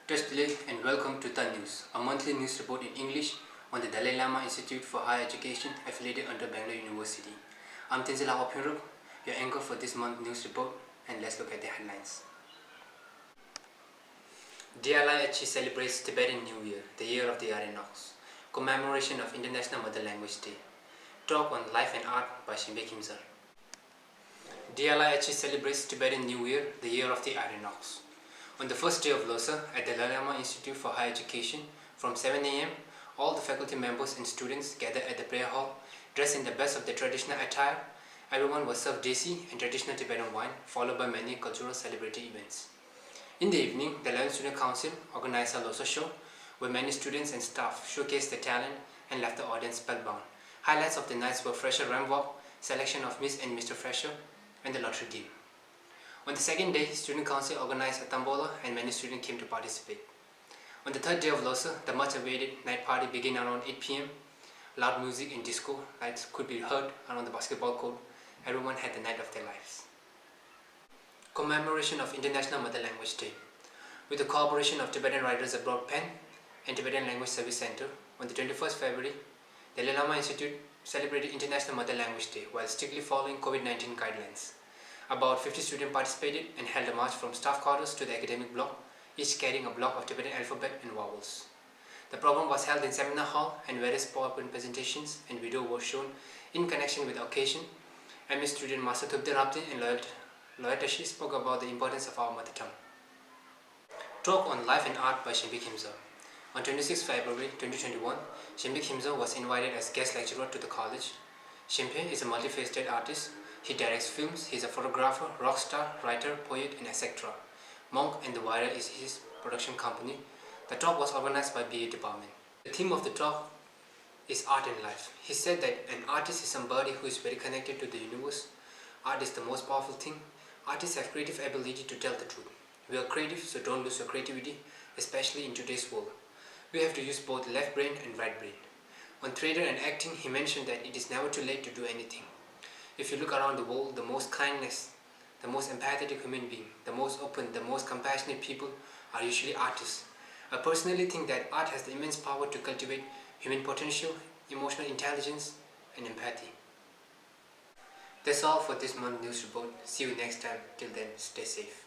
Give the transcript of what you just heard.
Trustly and welcome to The News, a monthly news report in English on the Dalai Lama Institute for Higher Education affiliated under Bangalore University. I'm Tenzil Awapinrup, your anchor for this month's news report, and let's look at the headlines. DLIHE celebrates Tibetan New Year, the year of the Aryan Ox, commemoration of International Mother Language Day. Talk on Life and Art by Shimbe Kimsar. DLIHE celebrates Tibetan New Year, the year of the Aryan Ox. On the first day of Losar at the Dalai Lama Institute for Higher Education, from 7 a.m., all the faculty members and students gathered at the prayer hall, dressed in the best of their traditional attire. Everyone was served desi and traditional Tibetan wine, followed by many cultural celebrity events. In the evening, the 11th Student Council organized a Losar show, where many students and staff showcased their talent and left the audience spellbound. Highlights of the nights were Fresher Ramp Walk, selection of Miss and Mr. Fresher, and the lottery game. On the second day, Student Council organized a tombola and many students came to participate. On the third day of Losar, the much-awaited night party began around 8 p.m. Loud music and disco lights could be heard around the basketball court. Everyone had the night of their lives. Commemoration of International Mother Language Day. With the cooperation of Tibetan Writers Abroad PEN and Tibetan Language Service Center, on the 21st February, the Dalai Lama Institute celebrated International Mother Language Day while strictly following COVID-19 guidelines. About 50 students participated and held a march from staff quarters to the academic block, each carrying a block of Tibetan alphabet and vowels. The program was held in seminar hall and various PowerPoint presentations and video were shown in connection with the occasion. MS student Master Thupte Rapte and Loyatashi spoke about the importance of our mother tongue. Talk on Life and Art by Shimbe Kimsar. On 26 February 2021, Shimbe Kimsar was invited as guest lecturer to the college. Shimbe is a multifaceted artist. He directs films, he is a photographer, rock star, writer, poet, and etc. Monk and the Wire is his production company. The talk was organized by BA department. The theme of the talk is art and life. He said that an artist is somebody who is very connected to the universe. Art is the most powerful thing. Artists have creative ability to tell the truth. We are creative, so don't lose your creativity, especially in today's world. We have to use both left brain and right brain. On theatre and acting, he mentioned that it is never too late to do anything. If you look around the world, the most kindness, the most empathetic human being, the most open, the most compassionate people are usually artists. I personally think that art has the immense power to cultivate human potential, emotional intelligence, and empathy. That's all for this month's news report. See you next time. Till then, stay safe.